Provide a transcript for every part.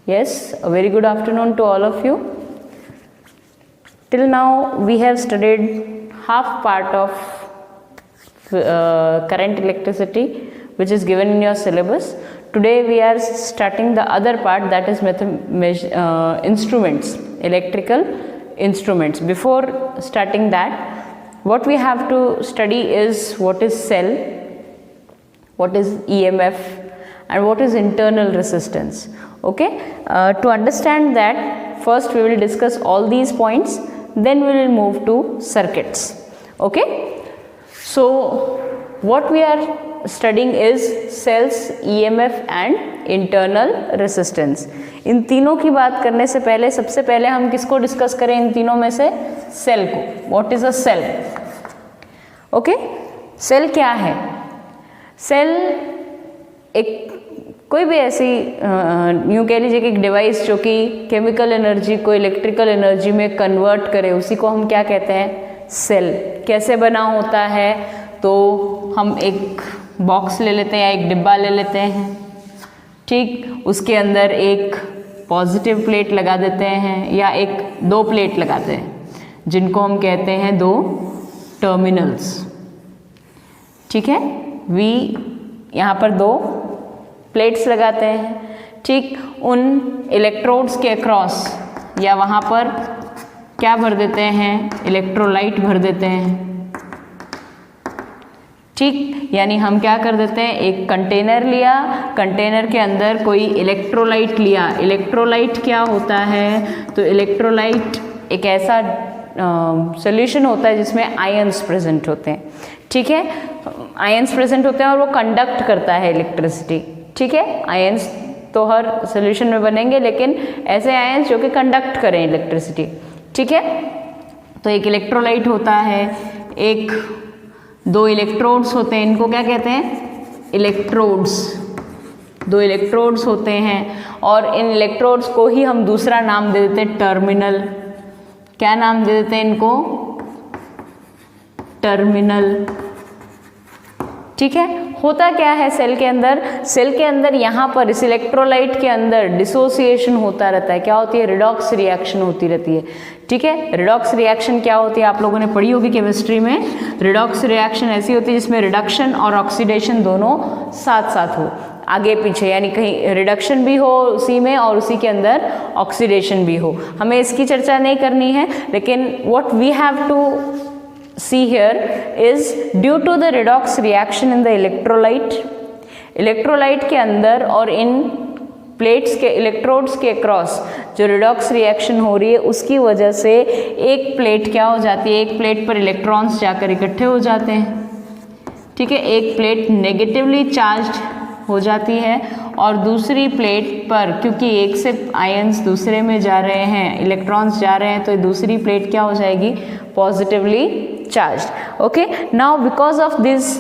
Yes, a very good afternoon to all of you. Till now we have studied half part of current electricity which is given in your syllabus. Today we are starting the other part, that is instruments, electrical instruments. Before starting that, what we have to study is what is cell, what is EMF, and what is internal resistance. Okay, to understand that, first we will discuss all these points, then we will move to circuits. Okay, so what we are studying is cells, EMF and internal resistance. इन तीनों की बात करने से पहले सबसे पहले हम किसको डिस्कस करें इन तीनों में से? सेल को. What is a cell? Okay, cell क्या है? सेल एक कोई भी ऐसी यूँ कह लीजिए कि एक डिवाइस जो कि केमिकल एनर्जी को इलेक्ट्रिकल एनर्जी में कन्वर्ट करे, उसी को हम क्या कहते हैं? सेल. कैसे बना होता है? तो हम एक बॉक्स ले लेते हैं या एक डिब्बा ले लेते हैं, ठीक, उसके अंदर एक पॉजिटिव प्लेट लगा देते हैं या दो प्लेट लगाते हैं जिनको हम कहते हैं दो टर्मिनल्स. ठीक है, यहाँ पर दो प्लेट्स लगाते हैं, ठीक. उन इलेक्ट्रोड्स के अक्रॉस या वहाँ पर क्या भर देते हैं? इलेक्ट्रोलाइट भर देते हैं, ठीक. यानी हम क्या कर देते हैं, एक कंटेनर लिया, कंटेनर के अंदर कोई इलेक्ट्रोलाइट लिया. इलेक्ट्रोलाइट क्या होता है? तो इलेक्ट्रोलाइट एक ऐसा सॉल्यूशन होता है जिसमें आयंस प्रेजेंट होते हैं, ठीक है. आयंस प्रेजेंट होते हैं और वो कंडक्ट करता है इलेक्ट्रिसिटी, ठीक है. आयंस तो हर सॉल्यूशन में बनेंगे, लेकिन ऐसे आयंस जो कि कंडक्ट करें इलेक्ट्रिसिटी, ठीक है. तो एक इलेक्ट्रोलाइट होता है, एक दो इलेक्ट्रोड्स होते हैं, इनको क्या कहते हैं? इलेक्ट्रोड्स. दो इलेक्ट्रोड्स होते हैं और इन इलेक्ट्रोड्स को ही हम दूसरा नाम दे देते हैं टर्मिनल. क्या नाम दे देते हैं इनको? टर्मिनल, ठीक है. होता क्या है सेल के अंदर? सेल के अंदर यहाँ पर इस इलेक्ट्रोलाइट के अंदर डिसोसिएशन होता रहता है. क्या होती है? रिडॉक्स रिएक्शन होती रहती है, ठीक है. रिडॉक्स रिएक्शन क्या होती है? आप लोगों ने पढ़ी होगी केमिस्ट्री में. रिडॉक्स रिएक्शन ऐसी होती है जिसमें रिडक्शन और ऑक्सीडेशन दोनों साथ साथ हो, आगे पीछे, यानी कहीं रिडक्शन भी हो उसी में और उसी के अंदर ऑक्सीडेशन भी हो. हमें इसकी चर्चा नहीं करनी है, लेकिन what we have to see here is due to the redox reaction in the electrolyte के अंदर और इन प्लेट्स के इलेक्ट्रोड्स के क्रॉस जो रिडॉक्स रिएक्शन हो रही है उसकी वजह से एक प्लेट क्या हो जाती है? एक प्लेट पर इलेक्ट्रॉन्स जाकर इकट्ठे हो जाते हैं, ठीक है. एक प्लेट नेगेटिवली चार्ज्ड हो जाती है और दूसरी प्लेट पर क्योंकि एक से आयंस दूसरे में जा रहे हैं, इलेक्ट्रॉन्स जा रहे हैं, तो दूसरी प्लेट क्या हो जाएगी? Positively charged. Okay, now because of this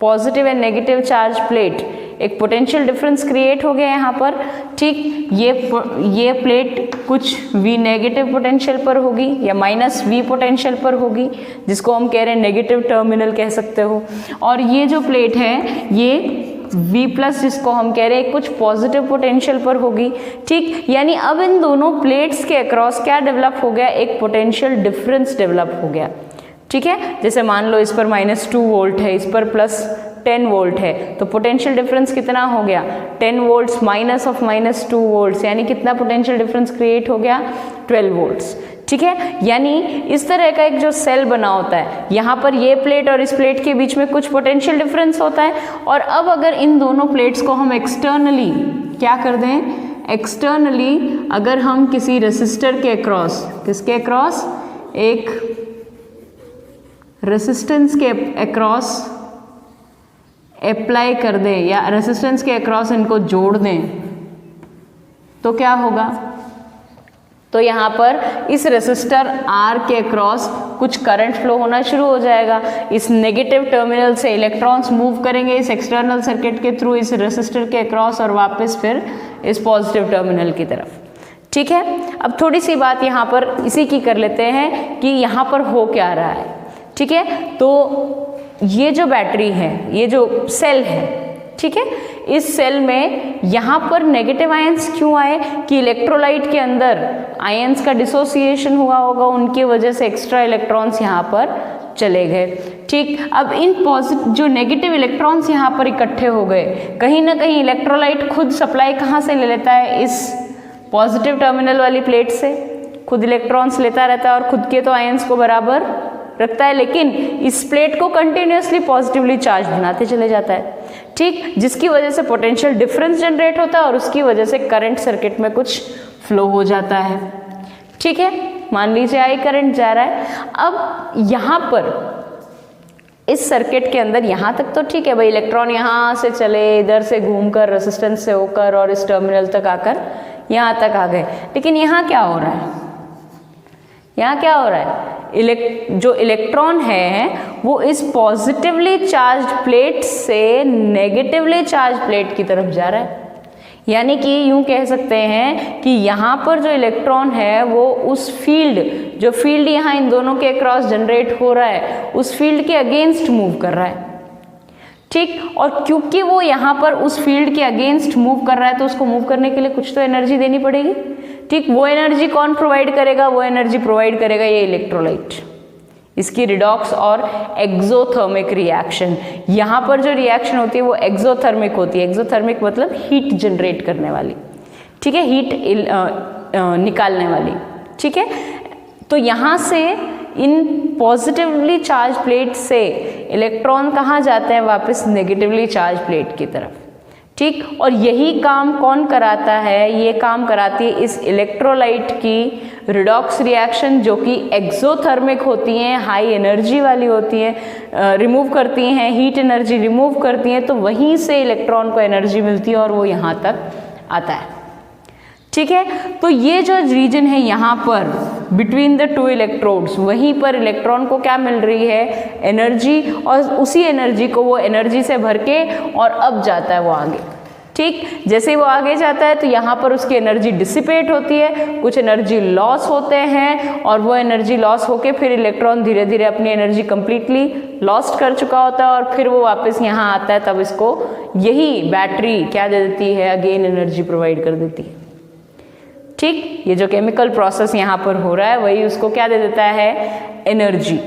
positive and negative charge plate एक पोटेंशियल डिफरेंस क्रिएट हो गया यहाँ पर, ठीक. ये प्लेट कुछ V नेगेटिव पोटेंशियल पर होगी या माइनस V पोटेंशियल पर होगी, जिसको हम कह रहे हैं नेगेटिव टर्मिनल कह सकते हो. और ये जो प्लेट है ये V प्लस जिसको हम कह रहे हैं कुछ पॉजिटिव पोटेंशियल पर होगी, ठीक. यानी अब इन दोनों प्लेट्स के अक्रॉस क्या डेवलप हो गया? एक पोटेंशियल डिफरेंस डेवलप हो गया, ठीक है. जैसे मान लो इस पर -2 वोल्ट है, इस पर +10 वोल्ट है, तो पोटेंशियल डिफरेंस कितना हो गया? 10 वोल्ट्स माइनस ऑफ -2 वोल्ट्स, यानी कितना पोटेंशियल डिफरेंस क्रिएट हो गया? 12 वोल्ट्स, ठीक है. यानी इस तरह का एक जो सेल बना होता है, यहाँ पर ये प्लेट और इस प्लेट के बीच में कुछ पोटेंशियल डिफरेंस होता है. और अब अगर इन दोनों प्लेट्स को हम एक्सटर्नली क्या कर दें? एक्सटर्नली अगर हम किसी रेसिस्टर के अक्रॉस, किसके अक्रॉस? एक रेसिस्टेंस के अक्रॉस अप्लाई कर दें या रेसिस्टेंस के अक्रॉस इनको जोड़ दें, तो क्या होगा? तो यहाँ पर इस रेसिस्टर R के अक्रॉस कुछ करंट फ्लो होना शुरू हो जाएगा. इस नेगेटिव टर्मिनल से इलेक्ट्रॉन्स मूव करेंगे इस एक्सटर्नल सर्किट के थ्रू इस रेसिस्टर के अक्रॉस और वापस फिर इस पॉजिटिव टर्मिनल की तरफ, ठीक है. अब थोड़ी सी बात यहाँ पर इसी की कर लेते हैं कि यहाँ पर हो क्या रहा है, ठीक है. तो ये जो बैटरी है, ये जो सेल है, ठीक है। इस सेल में यहाँ पर नेगेटिव आयंस क्यों आए कि इलेक्ट्रोलाइट के अंदर आयंस का डिसोसिएशन हुआ होगा, उनकी वजह से एक्स्ट्रा इलेक्ट्रॉन्स यहाँ पर चले गए। ठीक, अब इन पॉजिटिव जो नेगेटिव इलेक्ट्रॉन्स यहाँ पर इकट्ठे हो गए, कहीं ना कहीं इलेक्ट्रोलाइट खुद सप्लाई कहाँ से ले लेता है, इस पॉजिटिव टर्मिनल वाली प्लेट से खुद इलेक्ट्रॉन्स लेता रहता है और खुद के तो आयंस को बराबर रखता है, लेकिन इस प्लेट को कंटिन्यूसली पॉजिटिवली चार्ज बनाते चले जाता है। ठीक, जिसकी वजह से पोटेंशियल डिफरेंस जनरेट होता है और उसकी वजह से करंट सर्किट में कुछ फ्लो हो जाता है। ठीक है, मान लीजिए आई करंट जा रहा है। अब यहाँ पर इस सर्किट के अंदर यहाँ तक तो ठीक है भाई, इलेक्ट्रॉन यहाँ से चले, इधर से घूमकर रेजिस्टेंस से होकर और इस टर्मिनल तक आकर यहाँ तक आ गए, लेकिन यहाँ क्या हो रहा है, यहाँ क्या हो रहा है, जो इलेक्ट्रॉन है वो इस पॉजिटिवली चार्ज्ड प्लेट से नेगेटिवली चार्ज प्लेट की तरफ जा रहा है। यानी कि यूं कह सकते हैं कि यहाँ पर जो इलेक्ट्रॉन है वो उस फील्ड, जो फील्ड यहाँ इन दोनों के अक्रॉस जनरेट हो रहा है, उस फील्ड के अगेंस्ट मूव कर रहा है। ठीक, और क्योंकि वो यहाँ पर उस फील्ड के अगेंस्ट मूव कर रहा है तो उसको मूव करने के लिए कुछ तो एनर्जी देनी पड़ेगी। ठीक, वो एनर्जी कौन प्रोवाइड करेगा, वो एनर्जी प्रोवाइड करेगा ये इलेक्ट्रोलाइट। इसकी रिडॉक्स और एक्सोथर्मिक रिएक्शन, यहाँ पर जो रिएक्शन होती है वो एक्सोथर्मिक होती है। एक्सोथर्मिक मतलब हीट जनरेट करने वाली, ठीक है, हीट निकालने वाली। ठीक है, तो यहाँ से इन पॉजिटिवली चार्ज प्लेट से इलेक्ट्रॉन कहाँ जाते हैं, वापस नेगेटिवली चार्ज प्लेट की तरफ। ठीक, और यही काम कौन कराता है, ये काम कराती है इस इलेक्ट्रोलाइट की रिडॉक्स रिएक्शन, जो कि एक्सोथर्मिक होती हैं, हाई एनर्जी वाली होती हैं, रिमूव करती हैं, हीट एनर्जी रिमूव करती हैं, तो वहीं से इलेक्ट्रॉन को एनर्जी मिलती है और वो यहाँ तक आता है। ठीक है, तो ये जो रीजन है यहाँ पर बिटवीन द टू इलेक्ट्रोड्स, वहीं पर इलेक्ट्रॉन को क्या मिल रही है, एनर्जी, और उसी एनर्जी को वो एनर्जी से भर के और अब जाता है वो आगे। ठीक, जैसे वो आगे जाता है तो यहाँ पर उसकी एनर्जी डिसिपेट होती है, कुछ एनर्जी लॉस होते हैं और वो एनर्जी लॉस होके फिर इलेक्ट्रॉन धीरे धीरे अपनी एनर्जी कंप्लीटली लॉस्ट कर चुका होता है और फिर वो वापस यहाँ आता है, तब इसको यही बैटरी क्या दे देती है, अगेन एनर्जी प्रोवाइड कर देती है। ठीक, ये जो केमिकल प्रोसेस यहाँ पर हो रहा है वही उसको क्या दे देता है, एनर्जी।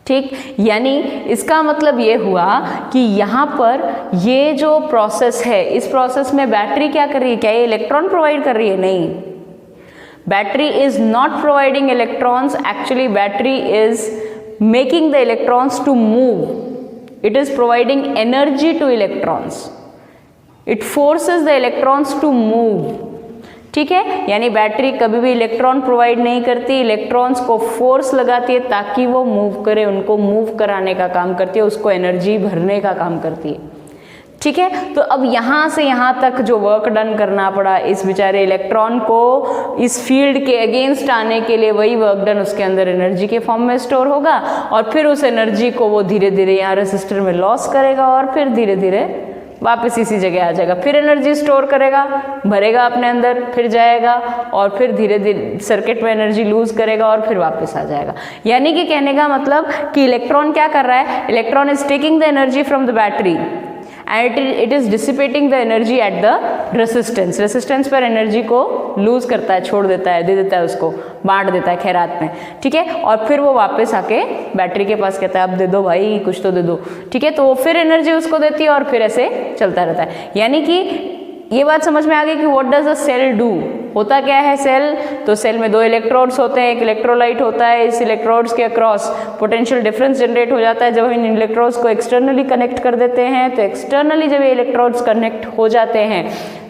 ठीक, यानी इसका मतलब ये हुआ कि यहाँ पर ये जो प्रोसेस है, इस प्रोसेस में बैटरी क्या कर रही है, क्या ये इलेक्ट्रॉन प्रोवाइड कर रही है, नहीं, battery is not providing electrons, actually battery is making the electrons to move, it is providing energy to electrons, it forces the electrons to move. ठीक है, यानी बैटरी कभी भी इलेक्ट्रॉन प्रोवाइड नहीं करती, इलेक्ट्रॉन्स को फोर्स लगाती है ताकि वो मूव करे, उनको मूव कराने का काम करती है, उसको एनर्जी भरने का काम करती है। ठीक है, तो अब यहाँ से यहाँ तक जो वर्क डन करना पड़ा इस बेचारे इलेक्ट्रॉन को इस फील्ड के अगेंस्ट आने के लिए, वही वर्क डन उसके अंदर एनर्जी के फॉर्म में स्टोर होगा और फिर उस एनर्जी को वो धीरे धीरे यहाँ रेसिस्टर में लॉस करेगा और फिर धीरे धीरे वापस इसी जगह आ जाएगा, फिर एनर्जी स्टोर करेगा, भरेगा अपने अंदर, फिर जाएगा और फिर धीरे धीरे सर्किट में एनर्जी लूज करेगा और फिर वापस आ जाएगा। यानी कि कहने का मतलब कि इलेक्ट्रॉन क्या कर रहा है, electron is taking the energy from the battery and it is dissipating the energy at the resistance, resistance पर एनर्जी को लूज करता है, छोड़ देता है, दे देता है, उसको बांट देता है खैरात में। ठीक है, और फिर वो वापस आके बैटरी के पास कहता है अब दे दो भाई, कुछ तो दे दो। ठीक है, तो वो फिर एनर्जी उसको देती है और फिर ऐसे चलता रहता है। यानी कि ये बात समझ में आ गई कि what does a cell do, होता क्या है सेल, तो सेल में दो इलेक्ट्रोड्स होते हैं, एक इलेक्ट्रोलाइट होता है, इस इलेक्ट्रोड्स के अक्रॉस पोटेंशियल डिफरेंस जनरेट हो जाता है। जब इन इलेक्ट्रोड्स को एक्सटर्नली कनेक्ट कर देते हैं तो एक्सटर्नली जब ये इलेक्ट्रोड्स कनेक्ट हो जाते हैं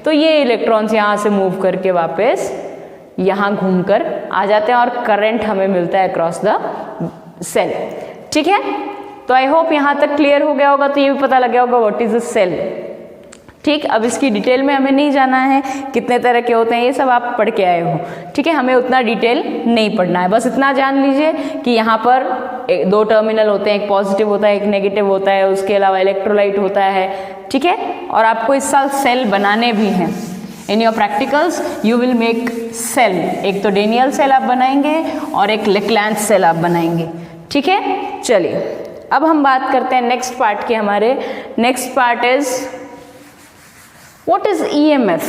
तो ये इलेक्ट्रॉन्स यहाँ से मूव करके वापस यहाँ घूमकर आ जाते हैं और करंट हमें मिलता है अक्रॉस द सेल। ठीक है, तो आई होप यहाँ तक क्लियर हो गया होगा, तो ये भी पता लग गया होगा व्हाट इज अ सेल। ठीक, अब इसकी डिटेल में हमें नहीं जाना है, कितने तरह के होते हैं ये सब आप पढ़ के आए हो। ठीक है, हमें उतना डिटेल नहीं पढ़ना है, बस इतना जान लीजिए कि यहाँ पर दो टर्मिनल होते हैं, एक पॉजिटिव होता है एक नेगेटिव होता है, उसके अलावा इलेक्ट्रोलाइट होता है। ठीक है, और आपको इस साल सेल बनाने भी हैं, in your practicals you will make cell, एक तो डेनियल सेल आप बनाएंगे और एक लेक्लैंच सेल आप बनाएंगे। ठीक है, चलिए अब हम बात करते हैं नेक्स्ट पार्ट की। हमारे next part is what is EMF।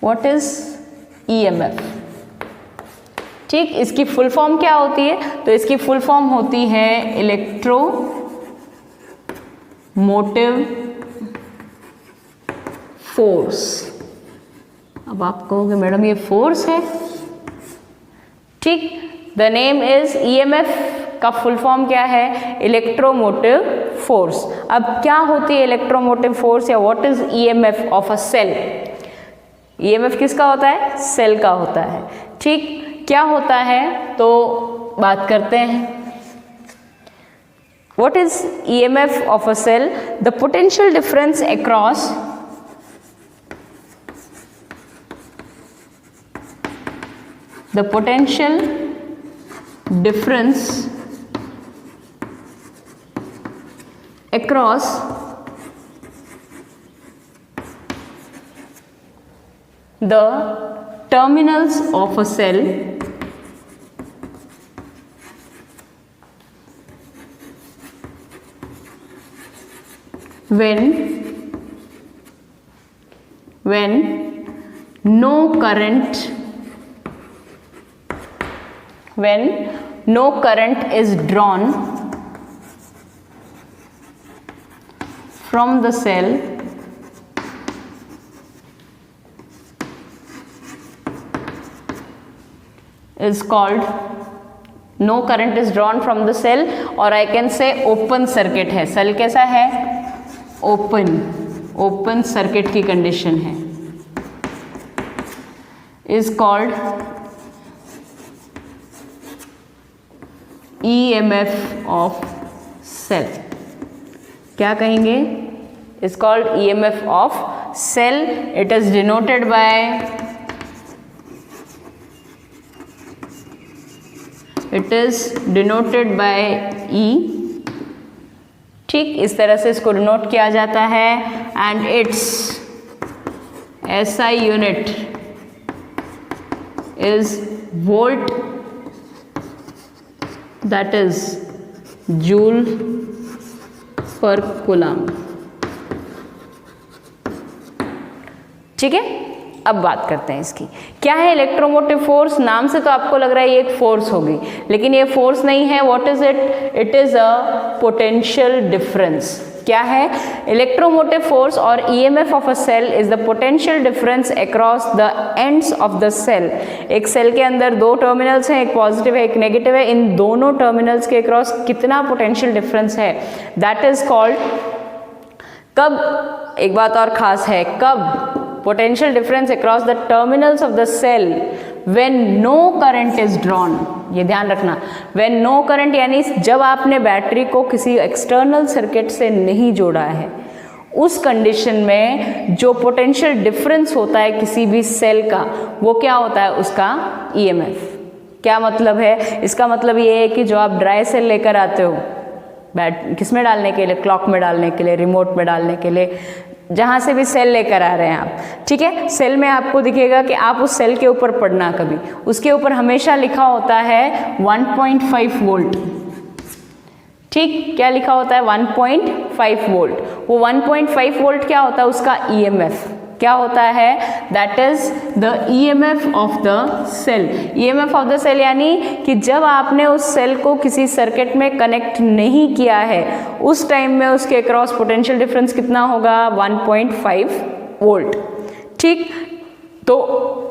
What is EMF? ठीक, इसकी फुल फॉर्म क्या होती है? तो इसकी फुल फॉर्म होती है इलेक्ट्रोमोटिव फोर्स। अब आप कहोगे मैडम ये फोर्स है। ठीक, द नेम इज EMF का फुल फॉर्म क्या है? Electromotive force. अब क्या होती है इलेक्ट्रोमोटिव फोर्स या what is EMF of a cell? EMF किसका होता है? सेल का होता है। ठीक, क्या होता है तो बात करते हैं। What is EMF of a cell? The potential difference across the potential difference across the terminals of a cell when no current is drawn from the cell is called no current is drawn from the cell, or I can say open circuit है। Cell कैसा है? Open circuit की condition है। Is called EMF of cell. क्या कहेंगे? Is called EMF of cell. It is denoted by E। ठीक, इस तरह से इसको डिनोट किया जाता है। And it's SI unit is volt, that is joule पर कूलम। ठीक है, अब बात करते हैं इसकी। क्या है इलेक्ट्रोमोटिव फोर्स? नाम से तो आपको लग रहा है ये एक फोर्स होगी, लेकिन ये फोर्स नहीं है। What is it? It is a potential difference. क्या है? इलेक्ट्रोमोटिव फोर्स और EMF of a cell is the potential difference across the ends of the cell. एक सेल के अंदर दो टर्मिनल्स हैं, एक पॉजिटिव है एक नेगेटिव है। इन दोनों टर्मिनल्स के अक्रॉस कितना पोटेंशियल डिफरेंस है, दैट इज कॉल्ड। कब? एक बात और खास है, कब? potential difference across the terminals of the cell when no current is drawn। ये ध्यान रखना, when no current यानी जब आपने बैटरी को किसी एक्सटर्नल सर्किट से नहीं जोड़ा है, उस कंडीशन में जो पोटेंशियल डिफरेंस होता है किसी भी सेल का, वो क्या होता है? उसका EMF। क्या मतलब है? इसका मतलब ये है कि जो आप ड्राई सेल लेकर आते हो किस में डालने के लिए? क्लॉक में डालने के लिए, रिमोट में डालने के लिए, जहाँ से भी सेल लेकर आ रहे हैं आप। ठीक है, सेल में आपको दिखेगा कि आप उस सेल के ऊपर पढ़ना कभी, उसके ऊपर हमेशा लिखा होता है 1.5 वोल्ट। ठीक, क्या लिखा होता है? 1.5 वोल्ट। वो 1.5 वोल्ट क्या होता है? उसका EMF क्या होता है? That is the EMF of the cell. EMF of the cell यानी कि जब आपने उस सेल को किसी सर्किट में कनेक्ट नहीं किया है, उस टाइम में उसके अक्रॉस पोटेंशियल डिफरेंस कितना होगा? 1.5 वोल्ट। ठीक, तो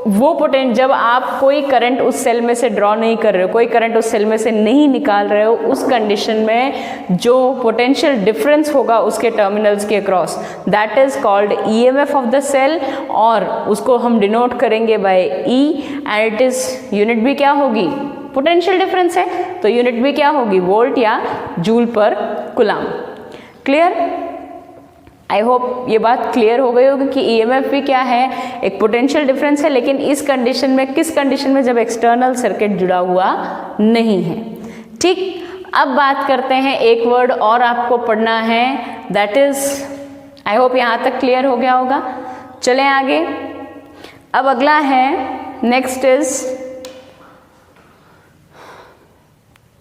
वो जब आप कोई करंट उस सेल में से ड्रॉ नहीं कर रहे हो, कोई करंट उस सेल में से नहीं निकाल रहे हो, उस कंडीशन में जो पोटेंशियल डिफरेंस होगा उसके टर्मिनल्स के across, that is called EMF of the cell, और उसको हम डिनोट करेंगे by E। And it is unit भी क्या होगी? पोटेंशियल डिफरेंस है तो यूनिट भी क्या होगी? वोल्ट या जूल पर कूलम। क्लियर? आई होप ये बात क्लियर हो गई होगी कि EMF भी क्या है? एक पोटेंशियल डिफरेंस है, लेकिन इस कंडीशन में, किस कंडीशन में? जब एक्सटर्नल सर्किट जुड़ा हुआ नहीं है। ठीक, अब बात करते हैं, एक वर्ड और आपको पढ़ना है, दैट इज, आई होप यहाँ तक क्लियर हो गया होगा। चलें आगे। अब अगला है, नेक्स्ट इज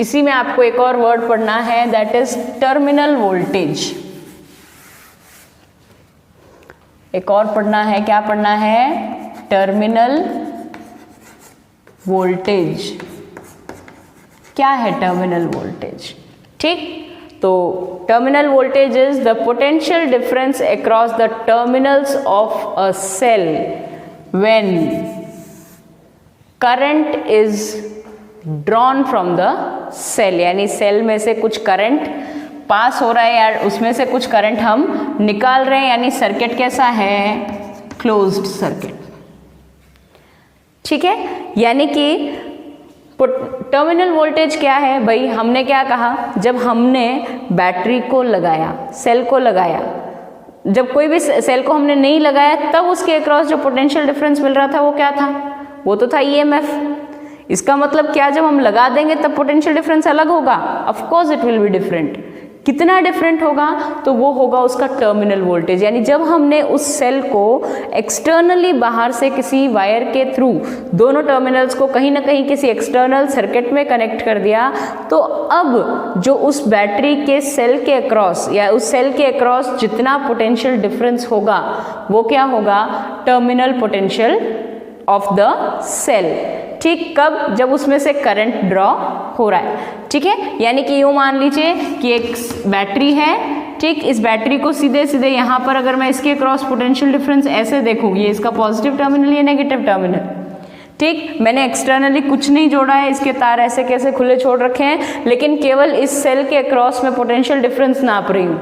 इसी में आपको एक और वर्ड पढ़ना है, दैट इज टर्मिनल वोल्टेज। एक और पढ़ना है, क्या पढ़ना है? Terminal voltage. क्या है टर्मिनल वोल्टेज? ठीक, तो terminal voltage is the potential difference across the terminals of a cell when current is drawn from the cell, यानी सेल में से कुछ करंट पास हो रहा है या उसमें से कुछ करंट हम निकाल रहे हैं, यानी सर्किट कैसा है? Closed circuit. ठीक है, यानी कि टर्मिनल वोल्टेज क्या है भाई? हमने क्या कहा, जब हमने बैटरी को लगाया, सेल को लगाया, जब कोई भी सेल को हमने नहीं लगाया तब उसके अक्रॉस जो पोटेंशियल डिफरेंस मिल रहा था वो क्या था? वो तो था ईएमएफ। इसका मतलब क्या, जब हम लगा देंगे तब पोटेंशियल डिफरेंस अलग होगा? Of course it will be different. कितना डिफरेंट होगा? तो वो होगा उसका टर्मिनल वोल्टेज। यानी जब हमने उस सेल को एक्सटर्नली बाहर से किसी वायर के थ्रू दोनों टर्मिनल्स को कहीं ना कहीं किसी एक्सटर्नल सर्किट में कनेक्ट कर दिया, तो अब जो उस बैटरी के सेल के अक्रॉस या उस सेल के अक्रॉस जितना पोटेंशियल डिफरेंस होगा वो क्या होगा? Terminal potential of the cell. ठीक, कब? जब उसमें से करंट ड्रॉ हो रहा है। ठीक है, यानी कि यूँ मान लीजिए कि एक बैटरी है, ठीक, इस बैटरी को सीधे सीधे यहाँ पर अगर मैं इसके क्रॉस पोटेंशियल डिफरेंस ऐसे देखूँ, ये इसका पॉजिटिव टर्मिनल, ये नेगेटिव टर्मिनल। ठीक, मैंने एक्सटर्नली कुछ नहीं जोड़ा है, इसके तार ऐसे कैसे खुले छोड़ रखे हैं, लेकिन केवल इस सेल के अक्रॉस में पोटेंशियल डिफरेंस नाप रही हूँ।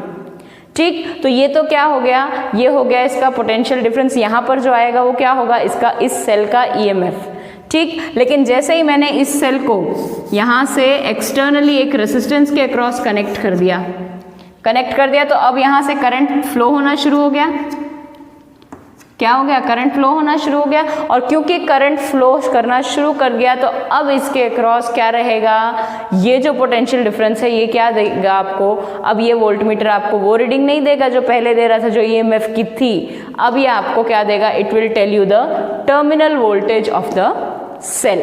ठीक, तो ये तो क्या हो गया? ये हो गया इसका पोटेंशियल डिफरेंस। यहाँ पर जो आएगा वो क्या होगा? इसका इस सेल का ईएमएफ। ठीक, लेकिन जैसे ही मैंने इस सेल को यहाँ से एक्सटर्नली एक रेजिस्टेंस के अक्रॉस कनेक्ट कर दिया, तो अब यहाँ से करंट फ्लो होना शुरू हो गया। क्या हो गया? करंट फ्लो होना शुरू हो गया। और क्योंकि करंट फ्लो करना शुरू कर गया तो अब इसके अक्रॉस क्या रहेगा? ये जो पोटेंशियल डिफरेंस है ये क्या देगा आपको? अब ये वोल्टमीटर आपको वो रीडिंग नहीं देगा जो पहले दे रहा था, जो ईएमएफ की थी। अब ये आपको क्या देगा? It will tell you the terminal voltage of the cell.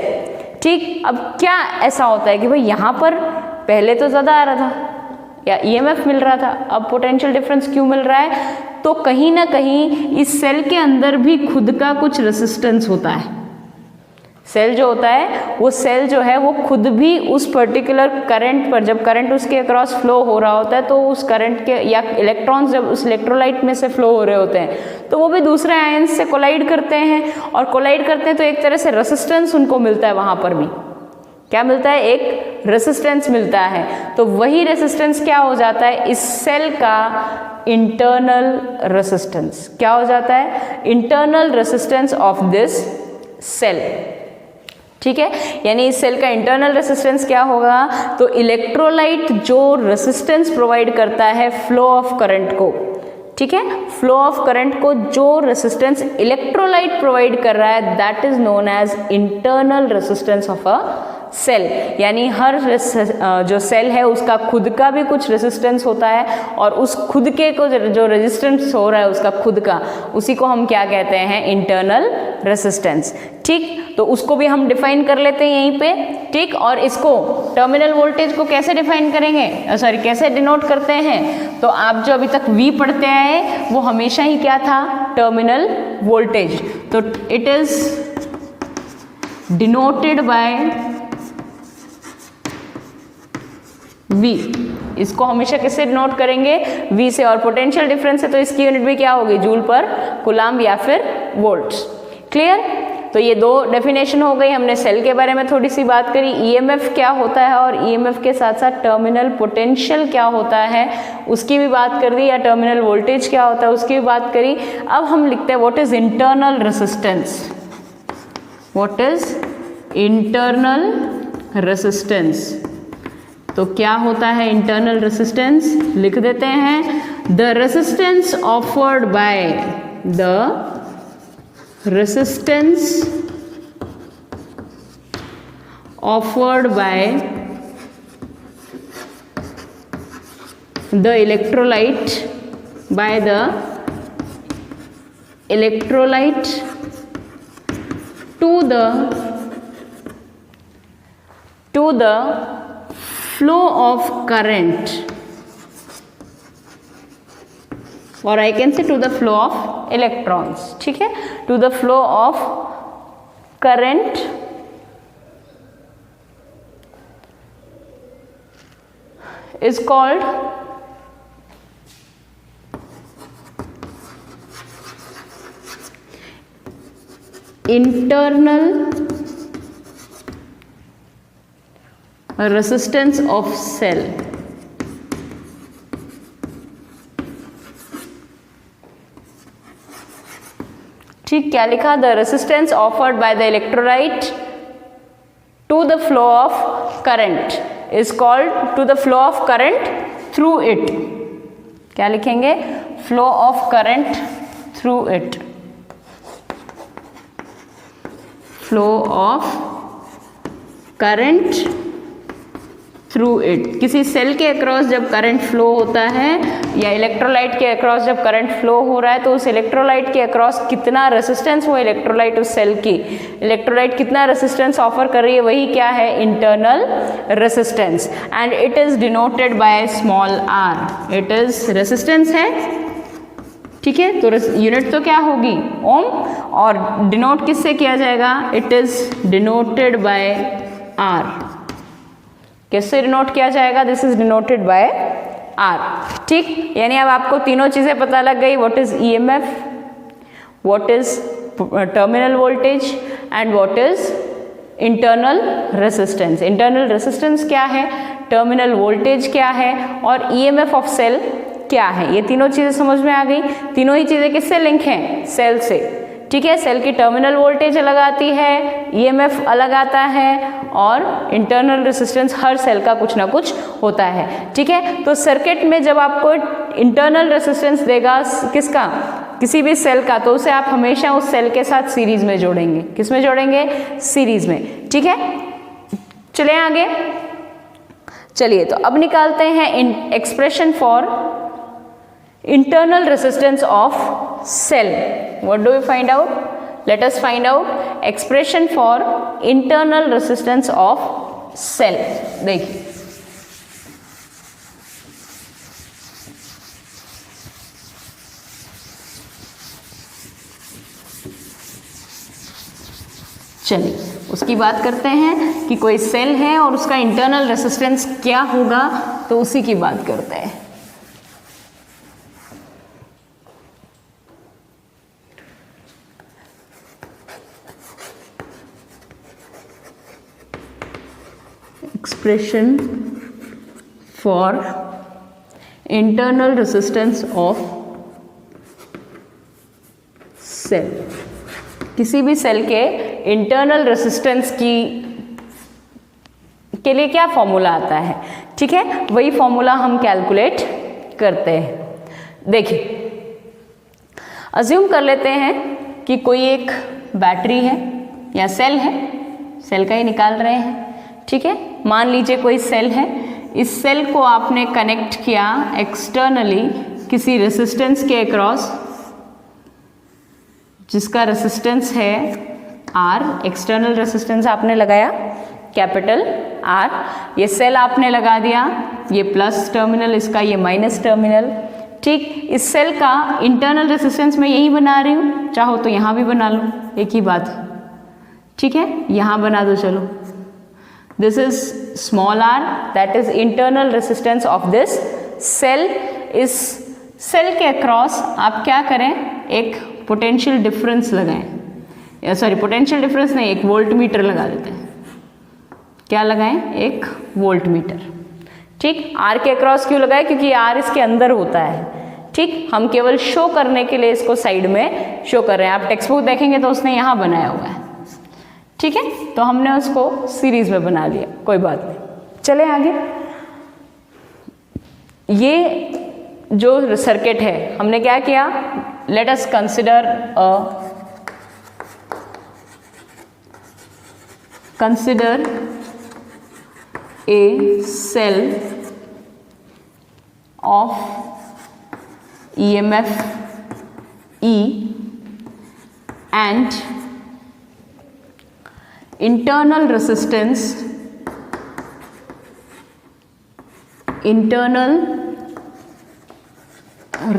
ठीक, अब क्या ऐसा होता है कि भाई यहाँ पर पहले तो ज़्यादा आ रहा था या ईएमएफ मिल रहा था, अब पोटेंशियल डिफरेंस क्यों मिल रहा है? तो कहीं ना कहीं इस सेल के अंदर भी खुद का कुछ रेजिस्टेंस होता है। सेल जो होता है वो सेल जो है वो खुद भी उस पर्टिकुलर करंट पर, जब करंट उसके अक्रॉस फ्लो हो रहा होता है तो उस करंट के या इलेक्ट्रॉन्स जब उस इलेक्ट्रोलाइट में से फ्लो हो रहे होते हैं तो वो भी दूसरे आयंस से कोलाइड करते हैं, और कोलाइड करते हैं तो एक तरह से रेजिस्टेंस उनको मिलता है। वहाँ पर भी क्या मिलता है? एक रेजिस्टेंस मिलता है। तो वही रेजिस्टेंस क्या हो जाता है? इस सेल का इंटरनल रेजिस्टेंस। क्या हो जाता है? Internal resistance of this cell. ठीक है, यानी इस सेल का इंटरनल रेजिस्टेंस क्या होगा? तो इलेक्ट्रोलाइट जो रेजिस्टेंस प्रोवाइड करता है फ्लो ऑफ करंट को, ठीक है, फ्लो ऑफ करंट को जो रेजिस्टेंस इलेक्ट्रोलाइट प्रोवाइड कर रहा है that is known as internal resistance of a cell. यानी हर जो सेल है उसका खुद का भी कुछ रेजिस्टेंस होता है, और उस खुद के को जो रेजिस्टेंस हो रहा है उसका खुद का, उसी को हम क्या कहते हैं? Internal resistance. ठीक, तो उसको भी हम डिफाइन कर लेते हैं यहीं पे। ठीक, और इसको टर्मिनल वोल्टेज को कैसे डिफाइन करेंगे, कैसे डिनोट करते हैं? तो आप जो अभी तक V पढ़ते आए वो हमेशा ही क्या था? Terminal voltage. तो it is denoted by V। इसको हमेशा किससे डिनोट करेंगे? V से। और पोटेंशियल डिफरेंस है तो इसकी यूनिट भी क्या होगी? जूल पर कूलम्ब या फिर वोल्ट्स। क्लियर? तो ये दो डेफिनेशन हो गई। हमने सेल के बारे में थोड़ी सी बात करी, ईएमएफ क्या होता है, और ईएमएफ के साथ साथ टर्मिनल पोटेंशियल क्या होता है उसकी भी बात कर दी, या टर्मिनल वोल्टेज क्या होता है उसकी भी बात करी। अब हम लिखते हैं what is internal resistance. What is internal resistance? तो क्या होता है इंटरनल रेजिस्टेंस? लिख देते हैं, the resistance offered by the resistance offered by the electrolyte to the flow of current, or I can say to the flow of electrons, ठीक है, to the flow of current is called internal resistance of cell. ठीक, क्या लिखा? The resistance offered by the electrolyte to the flow of current is called to the flow of current through it. क्या लिखेंगे? Flow of current through it. Flow of current through it. किसी cell के across जब current flow होता है या electrolyte के across जब करंट फ्लो हो रहा है तो उस इलेक्ट्रोलाइट के अक्रॉस कितना रेसिस्टेंस वो इलेक्ट्रोलाइट, उस सेल की इलेक्ट्रोलाइट कितना रेसिस्टेंस ऑफर कर रही है, वही क्या है? Internal resistance. And it is denoted by small r. It is resistance है, ठीक है, तो यूनिट तो क्या होगी? ओम. और डिनोट किससे किया जाएगा? It is denoted by r. किससे डिनोट किया जाएगा? This is denoted by r. ठीक, यानी अब आपको तीनों चीजें पता लग गई. What is EMF, what is terminal voltage and what is internal resistance. Internal resistance क्या है, टर्मिनल वोल्टेज क्या है और ईएमएफ ऑफ सेल क्या है. ये तीनों चीजें समझ में आ गई. तीनों ही चीजें किससे लिंक हैं? सेल से. ठीक है, सेल की टर्मिनल वोल्टेज अलग आती है, ईएमएफ अलग आता है और इंटरनल रेसिस्टेंस हर सेल का कुछ ना कुछ होता है. ठीक है, तो सर्किट में जब आपको इंटरनल रेसिस्टेंस देगा किसका? किसी भी सेल का, तो उसे आप हमेशा उस सेल के साथ सीरीज में जोड़ेंगे. किस में जोड़ेंगे? सीरीज में. ठीक है, चलिए आगे. चलिए तो अब निकालते हैं expression for internal resistance of cell. What do we find out? Let us find out expression for internal resistance of cell. देखिए, चलिए उसकी बात करते हैं कि कोई सेल है और उसका इंटरनल रेसिस्टेंस क्या होगा, तो उसी की बात करते हैं. Expression for internal resistance of cell. किसी भी सेल के इंटरनल रेसिस्टेंस के लिए क्या फॉर्मूला आता है? ठीक है, वही फॉर्मूला हम कैलकुलेट करते हैं. देखिए, अज्यूम कर लेते हैं कि कोई एक बैटरी है या सेल है, सेल का ही निकाल रहे हैं. ठीक है, मान लीजिए कोई सेल है. इस सेल को आपने कनेक्ट किया एक्सटर्नली किसी रेसिस्टेंस के अक्रॉस, जिसका रेसिस्टेंस है आर. एक्सटर्नल रेसिस्टेंस आपने लगाया कैपिटल आर. ये सेल आपने लगा दिया, ये प्लस टर्मिनल इसका, ये माइनस टर्मिनल. ठीक, इस सेल का इंटरनल रेसिस्टेंस मैं यही बना रही हूँ, चाहो तो यहाँ भी बना लो, एक ही बात है. ठीक है, यहाँ बना दो. चलो, this is small r, that is internal resistance of this cell. इस सेल के अक्रॉस आप क्या करें? एक पोटेंशियल डिफरेंस लगाएं. सॉरी, पोटेंशियल डिफरेंस नहीं, एक वोल्ट मीटर लगा देते हैं. क्या लगाएं? एक वोल्ट मीटर. ठीक, आर के अक्रॉस क्यों लगाए? क्योंकि आर इसके अंदर होता है. ठीक, हम केवल शो करने के लिए इसको साइड में शो कर रहे हैं. आप टेक्स्ट बुक देखेंगे तो उसने यहाँ बनाया हुआ है. ठीक है, तो हमने उसको सीरीज में बना लिया, कोई बात नहीं. चले आगे. ये जो सर्किट है, हमने क्या किया? Let us consider a cell of EMF E and internal resistance internal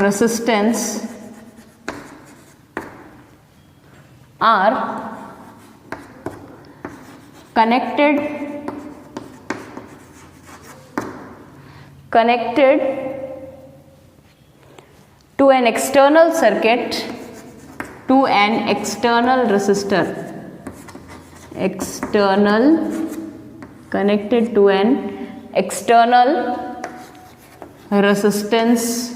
resistance are connected to an external circuit, to an external resistor, connected to an external resistance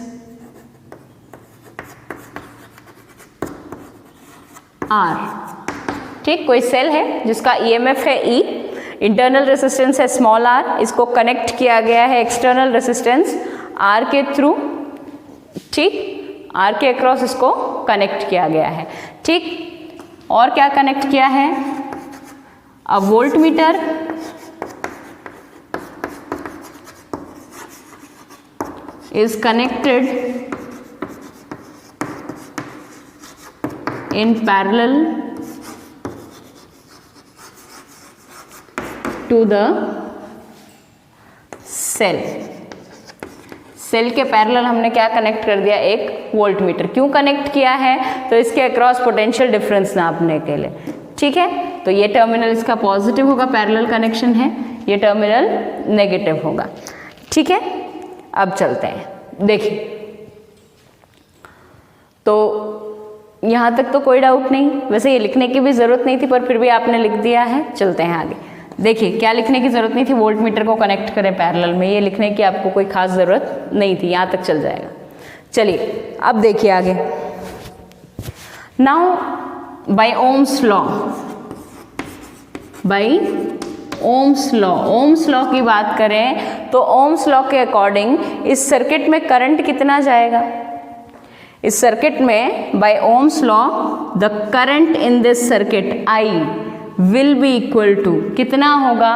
R। ठीक, कोई सेल है जिसका EMF है E, internal resistance है small r, इसको connect किया गया है एक्सटर्नल रेजिस्टेंस R के थ्रू। ठीक, R के अक्रॉस इसको कनेक्ट किया गया है। ठीक, और क्या कनेक्ट किया है? A voltmeter is connected in parallel to the cell. Cell के पैरेलल हमने क्या कनेक्ट कर दिया? एक वोल्ट मीटर। क्यों कनेक्ट किया है? तो इसके अक्रॉस पोटेंशियल डिफरेंस नापने के लिए। ठीक है, तो ये टर्मिनल इसका पॉजिटिव होगा, पैरेलल कनेक्शन है, ये टर्मिनल नेगेटिव होगा। ठीक है, अब चलते हैं। देखिए, तो यहाँ तक तो कोई डाउट नहीं, वैसे ये लिखने की भी ज़रूरत नहीं थी पर फिर भी आपने लिख दिया है। चलते हैं आगे। देखिए, क्या लिखने की ज़रूरत नहीं थी? वोल्ट मीटर को कनेक्ट करें पैरेलल में, ये लिखने की आपको कोई खास ज़रूरत नहीं थी, यहाँ तक चल जाएगा। चलिए अब देखिए आगे। Now by Ohm's law, by Ohm's law, Ohm's law की बात करें तो ओम्स लॉ के अकॉर्डिंग इस सर्किट में करंट कितना जाएगा? इस सर्किट में by Ohm's law the current in this circuit I will be equal to कितना होगा?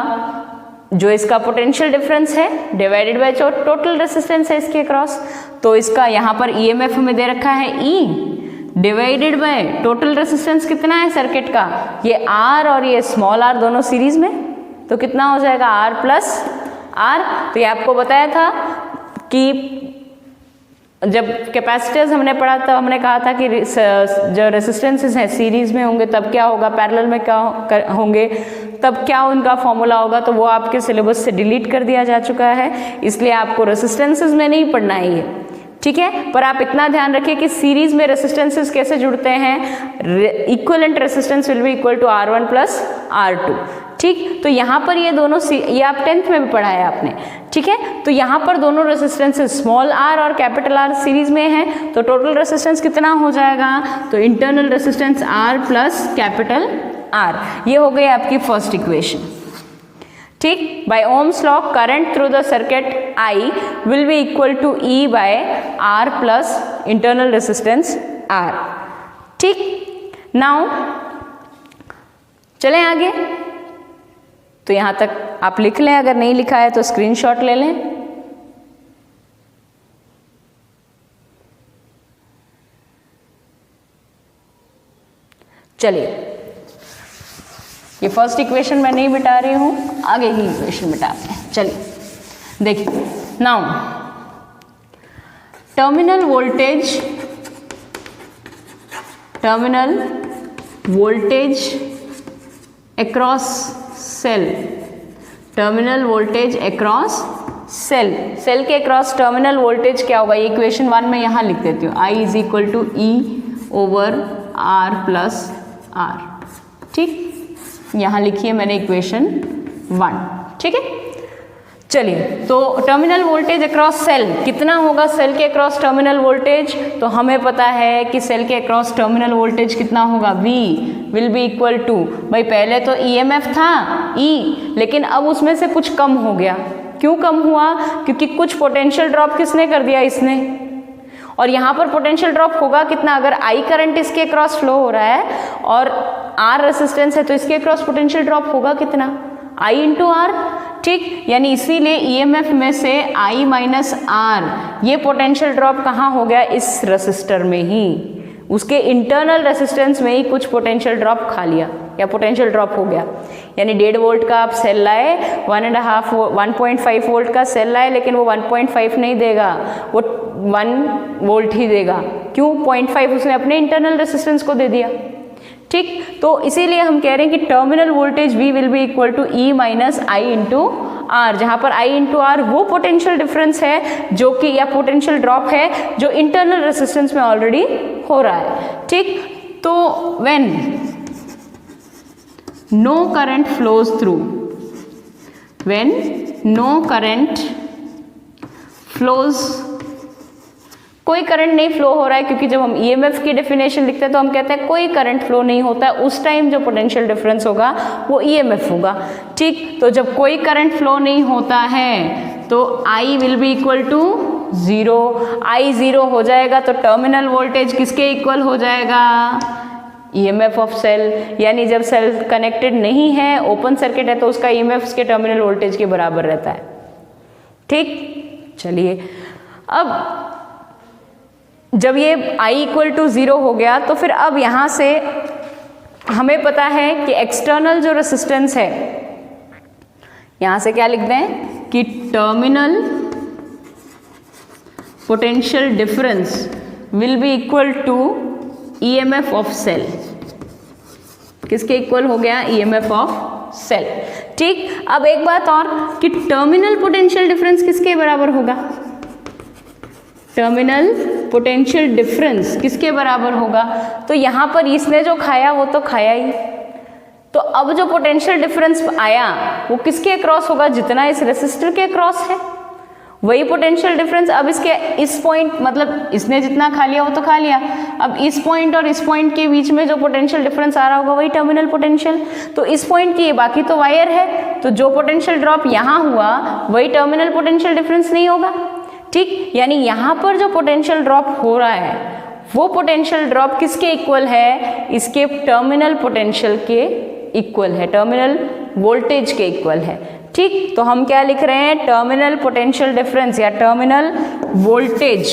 जो इसका पोटेंशियल डिफरेंस है डिवाइडेड बाय जो टोटल रेजिस्टेंस है इसके अक्रॉस। तो इसका यहाँ पर EMF में दे रखा है E divided by total resistance कितना है सर्किट का? ये R और ये स्मॉल r दोनों सीरीज में, तो कितना हो जाएगा? R plus R। तो ये आपको बताया था कि जब कैपेसिटर्स हमने पढ़ा था, हमने कहा था कि जो रेजिस्टेंसेस हैं सीरीज में होंगे तब क्या होगा, पैरेलल में क्या होंगे तब क्या उनका फॉर्मूला होगा। तो वो आपके सिलेबस से डिलीट कर दिया जा चुका है, इसलिए आपको रेजिस्टेंसेस में नहीं पढ़ना ही है। ठीक है, पर आप इतना ध्यान रखिए कि सीरीज में रेजिस्टेंसेस कैसे जुड़ते हैं। Equivalent resistance will be equal to R1 plus R2। ठीक, तो यहाँ पर ये दोनों ये आप 10th में भी पढ़ा है आपने। ठीक है, तो यहाँ पर दोनों रेजिस्टेंसेस स्मॉल r और कैपिटल R सीरीज में है, तो टोटल रेजिस्टेंस कितना हो जाएगा? तो internal resistance R plus capital R। ये हो गई आपकी फर्स्ट इक्वेशन। ठीक, by Ohm's law current through the circuit I will be equal to E by R plus internal resistance R। ठीक, नाउ चलें आगे। तो यहाँ तक आप लिख लें, अगर नहीं लिखा है तो स्क्रीनशॉट ले लें। चलिए, ये फर्स्ट इक्वेशन मैं नहीं मिटा रही हूँ, आगे ही इक्वेशन मिटाते हैं। चलिए देखिए, now terminal voltage across cell, terminal voltage across cell, cell के अक्रॉस टर्मिनल वोल्टेज क्या होगा? ये इक्वेशन 1 में यहाँ लिख देती हूँ, I is equal to E over R plus R। ठीक, यहाँ लिखिए मैंने इक्वेशन 1। ठीक है, चलिए, तो टर्मिनल वोल्टेज अक्रॉस सेल कितना होगा? सेल के अक्रॉस टर्मिनल वोल्टेज, तो हमें पता है कि सेल के अक्रॉस टर्मिनल वोल्टेज कितना होगा? V will be equal to, भाई पहले तो EMF था E, लेकिन अब उसमें से कुछ कम हो गया। क्यों कम हुआ? क्योंकि कुछ पोटेंशियल ड्रॉप किसने कर दिया? इसने। और यहाँ पर पोटेंशियल ड्रॉप होगा कितना? अगर I करंट इसके अक्रॉस फ्लो हो रहा है और R रेजिस्टेंस है तो इसके अक्रॉस पोटेंशियल ड्रॉप होगा कितना? I into R। ठीक, यानी इसीलिए EMF में से I माइनस R, ये पोटेंशियल ड्रॉप कहाँ हो गया? इस रेसिस्टर में ही। उसके इंटरनल रेसिस्टेंस में ही कुछ पोटेंशियल ड्रॉप खा लिया या पोटेंशियल ड्रॉप हो गया। यानी 1.5 वोल्ट का आप सेल लाए, 1.5 वोल्ट का सेल लाए, लेकिन वो 1.5 नहीं देगा, वो 1 वोल्ट ही देगा। क्यों? 0.5 उसने अपने इंटरनल रेसिस्टेंस को दे दिया। ठीक, तो इसीलिए हम कह रहे हैं कि terminal voltage V will be equal to E minus I into R, जहाँ पर I इंटू R वो पोटेंशियल डिफरेंस है जो कि, या पोटेंशियल ड्रॉप है जो इंटरनल रेसिस्टेंस में ऑलरेडी हो रहा है। ठीक, तो when no current flows through, when no current flows, कोई करंट नहीं फ्लो हो रहा है, क्योंकि जब हम ईएमएफ की डेफिनेशन लिखते हैं तो हम कहते हैं कोई करंट फ्लो नहीं होता है, उस टाइम जो पोटेंशियल डिफरेंस होगा वो ईएमएफ होगा। ठीक, तो जब कोई करंट फ्लो नहीं होता है तो I will be equal to 0, I 0 हो जाएगा तो टर्मिनल वोल्टेज किसके इक्वल हो जाएगा? EMF of cell. यानी जब सेल कनेक्टेड नहीं है, ओपन सर्किट है, तो उसका ईएमएफ उसके टर्मिनल वोल्टेज के बराबर रहता है। ठीक, चलिए अब जब ये I इक्वल टू 0 हो गया तो फिर अब यहाँ से हमें पता है कि एक्सटर्नल जो रेसिस्टेंस है, यहाँ से क्या लिख दें कि terminal potential difference will be equal to EMF of cell. किसके इक्वल हो गया? EMF of cell. ठीक, अब एक बात और कि टर्मिनल पोटेंशियल डिफरेंस किसके बराबर होगा? टर्मिनल पोटेंशियल डिफरेंस किसके बराबर होगा? तो यहाँ पर इसने जो खाया वो तो खाया ही, तो अब जो पोटेंशियल डिफरेंस आया वो किसके अक्रॉस होगा? जितना इस रेसिस्टर के अक्रॉस है वही पोटेंशियल डिफरेंस। अब इसके इस पॉइंट, मतलब इसने जितना खा लिया वो तो खा लिया, अब इस पॉइंट और इस पॉइंट के बीच में जो पोटेंशियल डिफरेंस आ रहा होगा वही टर्मिनल पोटेंशियल। तो इस पॉइंट की, बाकी तो वायर है, तो जो पोटेंशियल ड्रॉप यहाँ हुआ वही टर्मिनल पोटेंशियल डिफरेंस नहीं होगा। ठीक, यानी यहाँ पर जो पोटेंशियल ड्रॉप हो रहा है वो पोटेंशियल ड्रॉप किसके इक्वल है? इसके टर्मिनल पोटेंशियल के इक्वल है, टर्मिनल वोल्टेज के इक्वल है। ठीक, तो हम क्या लिख रहे हैं? टर्मिनल पोटेंशियल डिफरेंस या टर्मिनल वोल्टेज,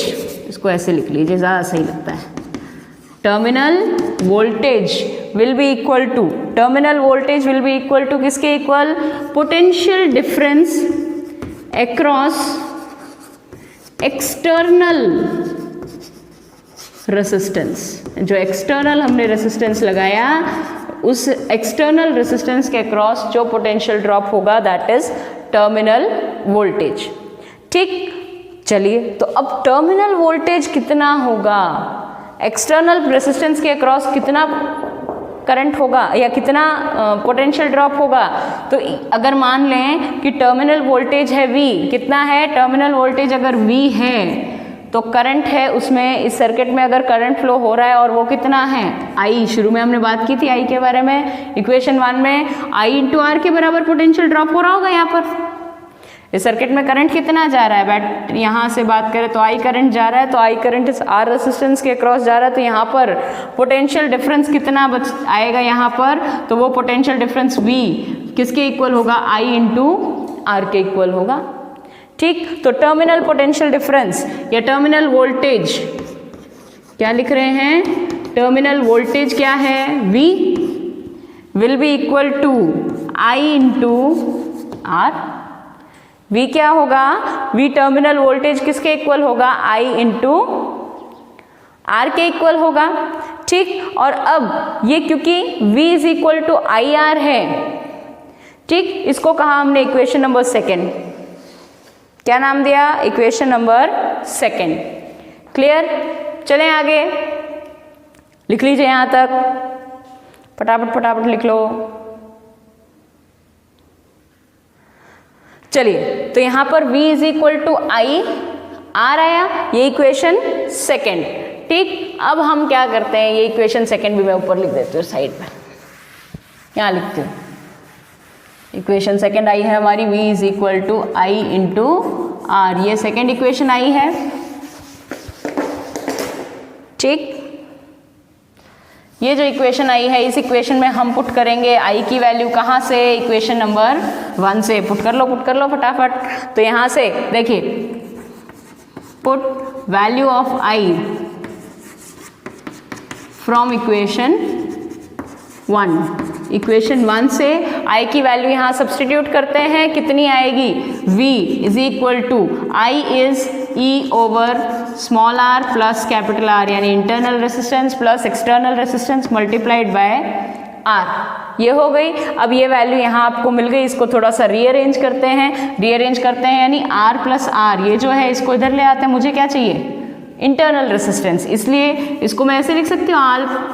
इसको ऐसे लिख लीजिए, ज़्यादा सही लगता है। Terminal voltage will be equal to, terminal voltage will be equal to किसके equal? Potential difference across external resistance. जो एक्सटर्नल हमने रेसिस्टेंस लगाया उस एक्सटर्नल रेसिस्टेंस के अक्रॉस जो पोटेंशियल ड्रॉप होगा दैट इज टर्मिनल वोल्टेज। ठीक, चलिए तो अब टर्मिनल वोल्टेज कितना होगा? एक्सटर्नल रेसिस्टेंस के अक्रॉस कितना करंट होगा या कितना पोटेंशियल ड्रॉप होगा? तो अगर मान लें कि टर्मिनल वोल्टेज है V, कितना है? टर्मिनल वोल्टेज अगर V है तो करंट है उसमें, इस सर्किट में अगर करंट फ्लो हो रहा है और वो कितना है? I। शुरू में हमने बात की थी I के बारे में, इक्वेशन 1 में I इंटू R के बराबर पोटेंशियल ड्रॉप हो रहा होगा। यहाँ पर इस सर्किट में करंट कितना जा रहा है? यहाँ से बात करें तो I करंट जा रहा है, तो I करंट इस R रेसिस्टेंस के अक्रॉस जा रहा है, तो यहाँ पर पोटेंशियल डिफरेंस कितना आएगा यहाँ पर? तो वो पोटेंशियल डिफरेंस V किसके इक्वल होगा? I इंटू R के इक्वल होगा। ठीक, तो टर्मिनल पोटेंशियल डिफरेंस या टर्मिनल वोल्टेज क्या लिख रहे हैं? टर्मिनल वोल्टेज क्या है? V will be equal to I into R। V क्या होगा? V टर्मिनल वोल्टेज किसके इक्वल होगा? I इंटू R के इक्वल होगा। ठीक, और अब ये क्योंकि V is equal to IR है, ठीक, इसको कहा हमने इक्वेशन नंबर 2। क्या नाम दिया? Equation number 2। क्लियर? चलें आगे, लिख लीजिए यहाँ तक, फटाफट फटाफट लिख लो। चलिए, तो यहाँ पर V is equal to I R आया, ये इक्वेशन 2। ठीक, अब हम क्या करते हैं? ये इक्वेशन 2 भी मैं ऊपर लिख देती हूँ साइड में, यहाँ लिखती हूँ। इक्वेशन 2 आई है हमारी V is equal to I into R, ये सेकेंड इक्वेशन आई है। ठीक, ये जो इक्वेशन आई है इस इक्वेशन में हम पुट करेंगे I की वैल्यू कहाँ से? इक्वेशन नंबर 1 से। पुट कर लो फटाफट। तो यहाँ से देखिए, put value of I from equation 1। Equation 1 से I की वैल्यू यहाँ सब्सटीट्यूट करते हैं, कितनी आएगी, V is equal to I is E over small r plus capital R, यानी internal resistance plus external resistance multiplied by R। ये हो गई। अब ये वैल्यू यहाँ आपको मिल गई, इसको थोड़ा सा रीअरेंज करते हैं यानी R प्लस R, ये जो है इसको इधर ले आते हैं, मुझे क्या चाहिए, इंटरनल रेसिस्टेंस, इसलिए इसको मैं ऐसे लिख सकती हूँ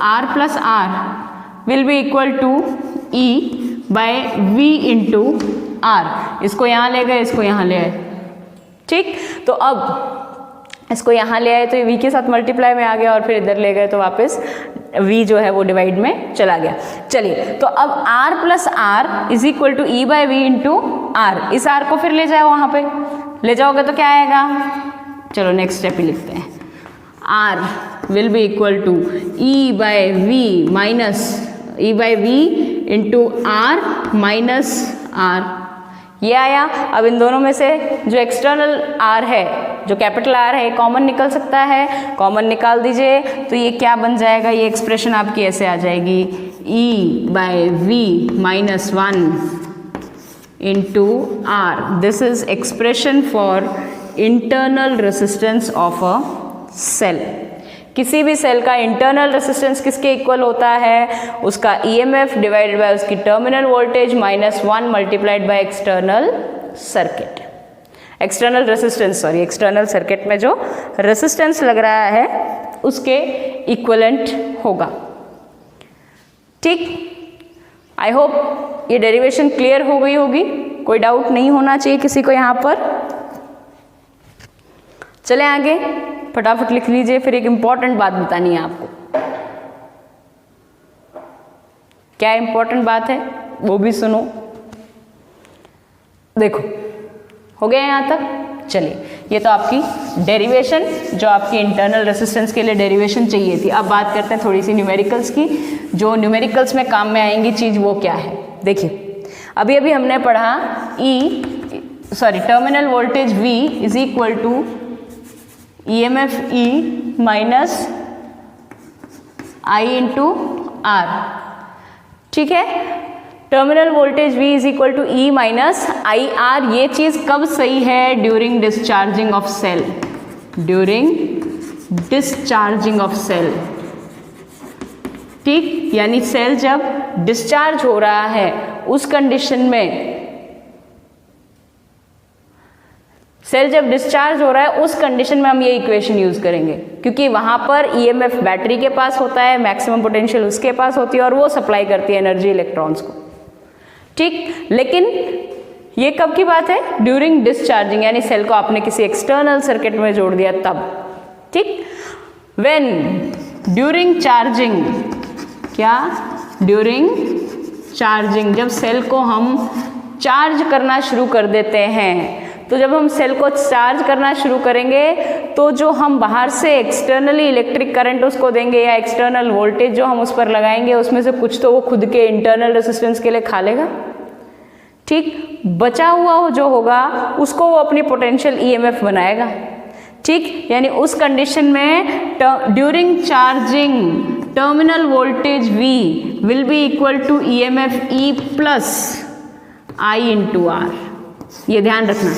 R plus R will be equal to E by V into R। इसको यहाँ ले गए, इसको यहाँ ले आए, ठीक। तो अब इसको यहाँ ले आए तो ये V के साथ मल्टीप्लाई में आ गया, और फिर इधर ले गए तो वापस V जो है वो डिवाइड में चला गया। चलिए, तो अब R plus R is equal to E by V into R। इस R को फिर ले जाओ, वहाँ पे ले जाओगे तो क्या आएगा, चलो नेक्स्ट स्टेप ही लिखते हैं। R will be equal to E by V minus E by V into R minus R, ये आया। अब इन दोनों में से जो एक्सटर्नल R है, जो कैपिटल R है, कॉमन निकल सकता है, कॉमन निकाल दीजिए, तो ये क्या बन जाएगा, ये एक्सप्रेशन आपकी ऐसे आ जाएगी, E by V minus 1 into R। This is expression for internal resistance of a cell. किसी भी सेल का इंटरनल रेसिस्टेंस किसके इक्वल होता है, उसका EMF डिवाइडेड बाय उसकी terminal voltage minus 1 multiplied by external circuit. External resistance, sorry, external circuit में जो रेसिस्टेंस लग रहा है उसके इक्वलेंट होगा, ठीक। आई होप ये डेरिवेशन क्लियर हो गई होगी, कोई डाउट नहीं होना चाहिए किसी को यहाँ पर। चले आगे, फटाफट लिख लीजिए, फिर एक इंपॉर्टेंट बात बतानी है आपको। क्या इंपॉर्टेंट बात है वो भी सुनो। देखो, हो गया यहाँ तक। चलिए, ये तो आपकी डेरिवेशन, जो आपकी इंटरनल रेसिस्टेंस के लिए डेरिवेशन चाहिए थी। अब बात करते हैं थोड़ी सी न्यूमेरिकल्स की, जो न्यूमेरिकल्स में काम में आएंगी चीज वो क्या है। देखिए, अभी अभी हमने पढ़ा terminal voltage V is equal to EMF E minus I into R, ठीक है। Terminal voltage V is equal to E minus IR, ये चीज कब सही है, during discharging of cell, during discharging of cell, ठीक। यानी सेल जब डिस्चार्ज हो रहा है उस कंडीशन में, सेल जब डिस्चार्ज हो रहा है उस कंडीशन में हम ये इक्वेशन यूज करेंगे, क्योंकि वहां पर EMF बैटरी के पास होता है, मैक्सिमम पोटेंशियल उसके पास होती है, और वो सप्लाई करती है एनर्जी इलेक्ट्रॉन्स को, ठीक। लेकिन ये कब की बात है, ड्यूरिंग डिस्चार्जिंग, यानी सेल को आपने किसी एक्सटर्नल सर्किट में जोड़ दिया तब, ठीक। व्हेन ड्यूरिंग चार्जिंग, क्या, ड्यूरिंग चार्जिंग, जब सेल को हम चार्ज करना शुरू कर देते हैं, तो जब हम सेल को चार्ज करना शुरू करेंगे तो जो हम बाहर से एक्सटर्नली इलेक्ट्रिक करंट उसको देंगे या एक्सटर्नल वोल्टेज जो हम उस पर लगाएंगे, उसमें से कुछ तो वो खुद के इंटरनल रेसिस्टेंस के लिए खा लेगा, ठीक। बचा हुआ जो होगा उसको वो अपनी पोटेंशियल EMF बनाएगा, ठीक। यानी उस कंडीशन में during charging terminal voltage V will be equal to EMF E plus I into R, ये ध्यान रखना।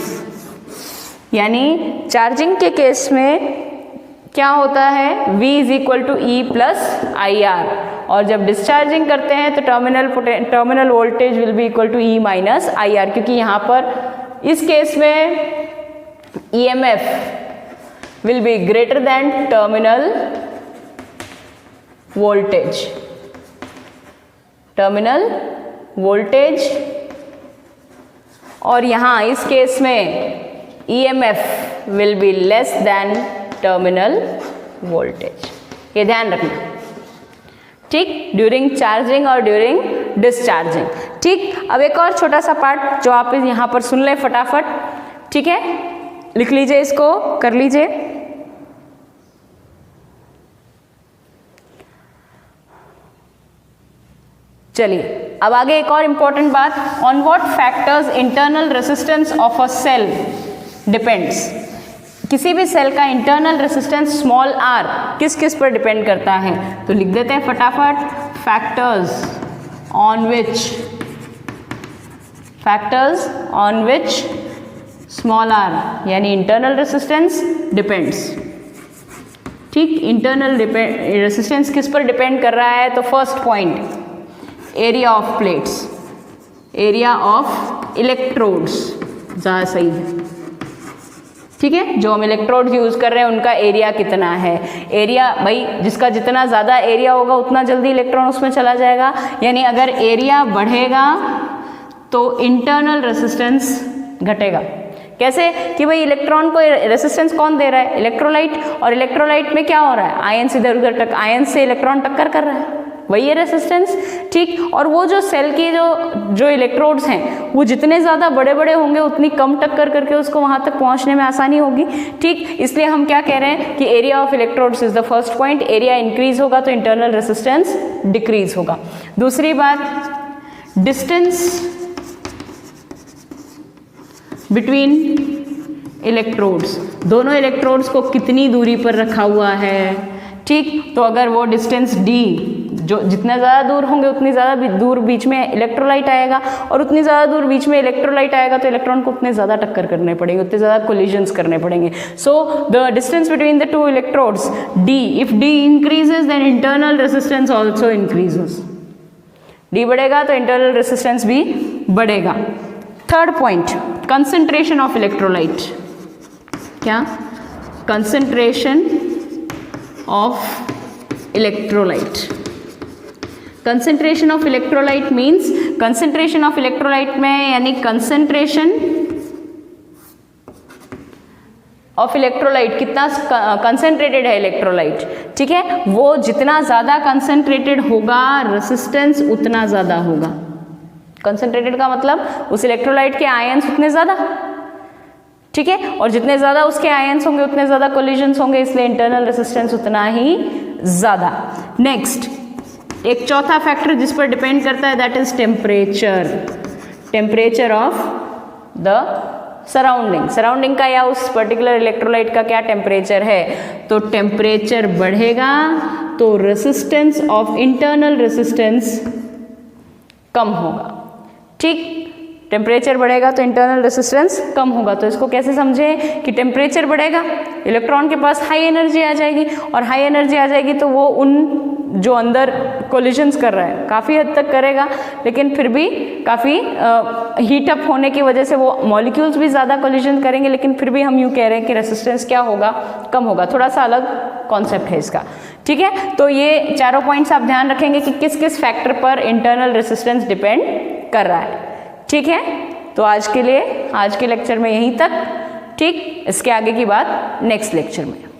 यानी चार्जिंग के केस में क्या होता है, V is equal to E plus IR, और जब डिस्चार्जिंग करते हैं तो terminal voltage will be equal to E minus IR, क्योंकि यहाँ पर इस केस में EMF will be greater than terminal voltage, और यहाँ इस केस में EMF will be less than terminal voltage, ये ध्यान रखना, ठीक। ड्यूरिंग चार्जिंग और ड्यूरिंग डिस्चार्जिंग, ठीक। अब एक और छोटा सा पार्ट जो आप यहाँ पर सुन लें फटाफट, ठीक है, लिख लीजिए, इसको कर लीजिए। चलिए, अब आगे एक और इंपॉर्टेंट बात, on what factors internal resistance of a cell depends. किसी भी सेल का इंटरनल रेसिस्टेंस स्मॉल r किस किस पर डिपेंड करता है, तो लिख देते हैं फटाफट, factors on which small r यानी इंटरनल रेसिस्टेंस डिपेंड्स। ठीक, इंटरनल रेसिस्टेंस किस पर डिपेंड कर रहा है, तो first point area of plates, area of electrodes, ज़्यादा सही है। ठीक है, जो हम इलेक्ट्रोड यूज़ कर रहे हैं उनका एरिया कितना है, एरिया भाई जिसका जितना ज़्यादा एरिया होगा उतना जल्दी इलेक्ट्रॉन उसमें चला जाएगा, यानी अगर एरिया बढ़ेगा तो इंटरनल रेसिस्टेंस घटेगा। कैसे कि भाई इलेक्ट्रॉन को रेसिस्टेंस कौन दे रहा है, इलेक्ट्रोलाइट, और इलेक्ट्रोलाइट में क्या हो रहा है, आयंस इधर उधर आयंस से इलेक्ट्रॉन टक्कर कर रहा है, वही है रेसिस्टेंस। ठीक, और वो जो सेल की जो इलेक्ट्रोड्स हैं वो जितने ज़्यादा बड़े बड़े होंगे उतनी कम टक्कर करके उसको वहाँ तक पहुँचने में आसानी होगी। ठीक, इसलिए हम क्या कह रहे हैं कि area of electrodes is the first point, area increase होगा तो इंटरनल रेसिस्टेंस डिक्रीज होगा। दूसरी बात, डिस्टेंस बिटवीन इलेक्ट्रोड्स, दोनों इलेक्ट्रोड्स को कितनी दूरी पर रखा हुआ है। ठीक, तो अगर वो डिस्टेंस d जो जितना ज़्यादा दूर होंगे उतनी ज़्यादा दूर बीच में इलेक्ट्रोलाइट आएगा, और उतनी ज़्यादा दूर बीच में इलेक्ट्रोलाइट आएगा तो इलेक्ट्रॉन को उतने ज़्यादा टक्कर करने पड़ेंगे, उतने ज़्यादा कोलिजन्स करने पड़ेंगे। So the distance between the two electrodes d, if d increases then internal resistance also increases, d बढ़ेगा तो इंटरनल रेसिस्टेंस भी बढ़ेगा। Third point, concentration of electrolyte, क्या, concentration of electrolyte. Concentration of electrolyte means, concentration of electrolyte में यानी concentration of electrolyte कितना concentrated है electrolyte, ठीक है, वो जितना ज़्यादा कंसंट्रेटेड होगा रेसिस्टेंस उतना ज़्यादा होगा। कंसंट्रेटेड का मतलब उस इलेक्ट्रोलाइट के आयंस उतने ज़्यादा, ठीक है, और जितने ज़्यादा उसके आयंस होंगे उतने ज़्यादा कोलिजन्स होंगे, इसलिए इंटरनल रेसिस्टेंस उतना ही ज़्यादा। नेक्स्ट, एक चौथा फैक्टर जिस पर डिपेंड करता है that is temperature, temperature of the surrounding, surrounding का या उस पर्टिकुलर इलेक्ट्रोलाइट का क्या टेम्परेचर है, तो टेम्परेचर बढ़ेगा तो रेसिस्टेंस ऑफ इंटरनल रेसिस्टेंस कम होगा। ठीक, टेम्परेचर बढ़ेगा तो इंटरनल रेसिस्टेंस कम होगा। तो इसको कैसे समझें कि टेम्परेचर बढ़ेगा, इलेक्ट्रॉन के पास हाई एनर्जी आ जाएगी, और हाई एनर्जी आ जाएगी तो वो उन जो अंदर कोलिजन्स कर रहा है काफ़ी हद तक करेगा, लेकिन फिर भी काफ़ी हीट अप होने की वजह से वो मॉलिक्यूल्स भी ज़्यादा कोलिजन करेंगे, लेकिन फिर भी हम यूँ कह रहे हैं कि रेसिस्टेंस क्या होगा, कम होगा। थोड़ा सा अलग कॉन्सेप्ट है इसका। ठीक है, तो ये चारों पॉइंट्स आप ध्यान रखेंगे कि किस किस फैक्टर पर इंटरनल रेसिस्टेंस डिपेंड कर रहा है। ठीक है, तो आज के लिए आज के लेक्चर में यहीं तक। ठीक, इसके आगे की बात नेक्स्ट लेक्चर में।